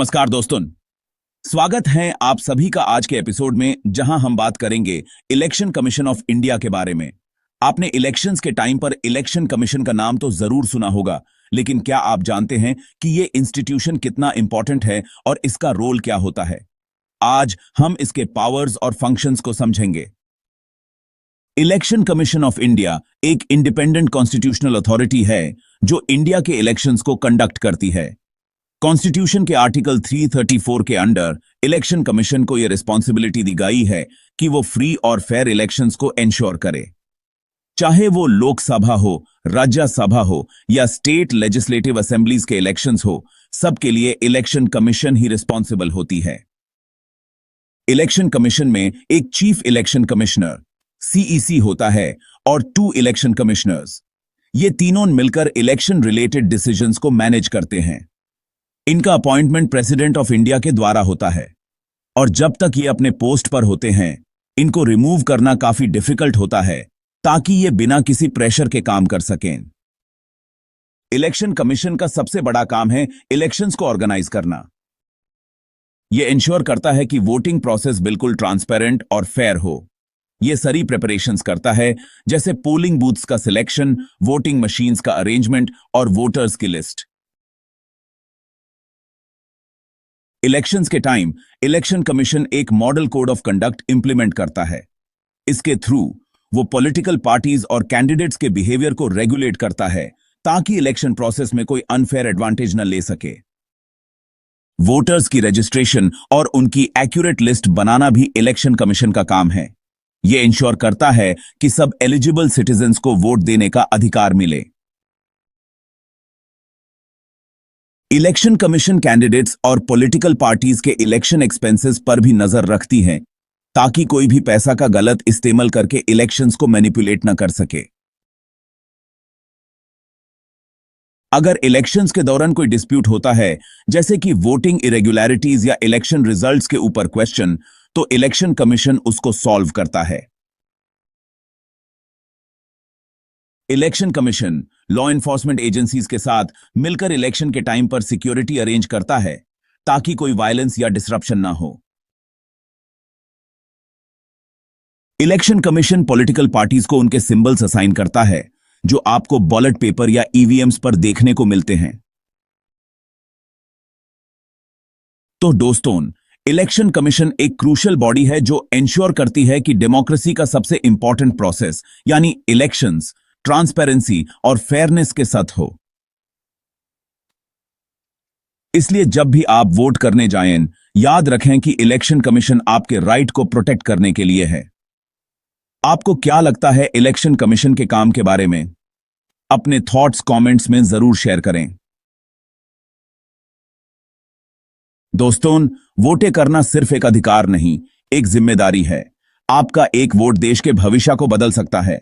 नमस्कार दोस्तों। स्वागत है आप सभी का आज के एपिसोड में, जहां हम बात करेंगे इलेक्शन कमीशन ऑफ इंडिया के बारे में। आपने इलेक्शंस के टाइम पर इलेक्शन कमीशन का नाम तो जरूर सुना होगा, लेकिन क्या आप जानते हैं कि यह इंस्टीट्यूशन कितना इंपॉर्टेंट है और इसका रोल क्या होता है? आज हम इसके पावर्स और फंक्शंस को समझेंगे। इलेक्शन कमीशन ऑफ इंडिया एक इंडिपेंडेंट कॉन्स्टिट्यूशनल अथॉरिटी है जो इंडिया के इलेक्शंस को कंडक्ट करती है। कॉन्स्टिट्यूशन के आर्टिकल 334 के अंडर इलेक्शन कमीशन को यह रिस्पॉन्सिबिलिटी दी गई है कि वो फ्री और फेयर इलेक्शंस को एंश्योर करे। चाहे वो लोकसभा हो, राज्यसभा हो या स्टेट लेजिस्लेटिव असेंबलीज के इलेक्शंस हो, सबके लिए इलेक्शन कमीशन ही रिस्पॉन्सिबल होती है। इलेक्शन कमीशन में एक चीफ इलेक्शन कमिश्नर सीईसी होता है और 2 इलेक्शन कमिश्नर्स। ये तीनों मिलकर इलेक्शन रिलेटेड डिसीजंस को मैनेज करते हैं। इनका अपॉइंटमेंट प्रेसिडेंट ऑफ इंडिया के द्वारा होता है और जब तक ये अपने पोस्ट पर होते हैं, इनको रिमूव करना काफी डिफिकल्ट होता है ताकि ये बिना किसी प्रेशर के काम कर सकें। इलेक्शन कमीशन का सबसे बड़ा काम है इलेक्शंस को ऑर्गेनाइज करना। यह इंश्योर करता है कि वोटिंग प्रोसेस बिल्कुल ट्रांसपेरेंट और फेयर हो। यह सारी प्रिपरेशंस करता है, जैसे पोलिंग बूथ्स का सिलेक्शन, वोटिंग मशीन्स का अरेंजमेंट और वोटर्स की लिस्ट। इलेक्शंस के टाइम इलेक्शन कमीशन एक model code of conduct implement करता है। इसके थ्रू वो पॉलिटिकल पार्टीज और कैंडिडेट्स के बिहेवियर को रेगुलेट करता है ताकि इलेक्शन प्रोसेस में कोई अनफेयर एडवांटेज न ले सके। वोटर्स की रजिस्ट्रेशन और उनकी एक्यूरेट लिस्ट बनाना भी इलेक्शन कमीशन का काम है। यह इंश्योर करता है कि सब एलिजिबल सिटीजन्स को वोट देने का अधिकार मिले। इलेक्शन कमीशन कैंडिडेट्स और पॉलिटिकल पार्टीज के इलेक्शन एक्सपेंसेस पर भी नजर रखती है ताकि कोई भी पैसा का गलत इस्तेमाल करके इलेक्शंस को मैनिपुलेट न कर सके। अगर इलेक्शंस के दौरान कोई डिस्प्यूट होता है, जैसे कि वोटिंग इरेगुलरिटीज या इलेक्शन रिजल्ट्स के ऊपर क्वेश्चन, तो इलेक्शन कमीशन उसको सॉल्व करता है। Election commission law enforcement agencies के साथ मिलकर इलेक्शन के टाइम पर सिक्योरिटी अरेंज करता है ताकि कोई वायलेंस या डिसरप्शन ना हो। इलेक्शन कमीशन पॉलिटिकल पार्टीज को उनके सिंबल्स असाइन करता है जो आपको बैलेट पेपर या ईवीएम्स पर देखने को मिलते हैं। तो दोस्तों, इलेक्शन कमीशन एक क्रूशियल बॉडी है जो एंश्योर करती है कि डेमोक्रेसी का सबसे इंपॉर्टेंट प्रोसेस यानी इलेक्शंस ट्रांसपेरेंसी और फेयरनेस के साथ हो। इसलिए जब भी आप वोट करने जाएं, याद रखें कि इलेक्शन कमीशन आपके राइट को प्रोटेक्ट करने के लिए है। आपको क्या लगता है इलेक्शन कमीशन के काम के बारे में? अपने थॉट्स कमेंट्स में जरूर शेयर करें। दोस्तों, वोटे करना सिर्फ एक अधिकार नहीं, एक जिम्मेदारी है। आपका एक वोट देश के भविष्य को बदल सकता है।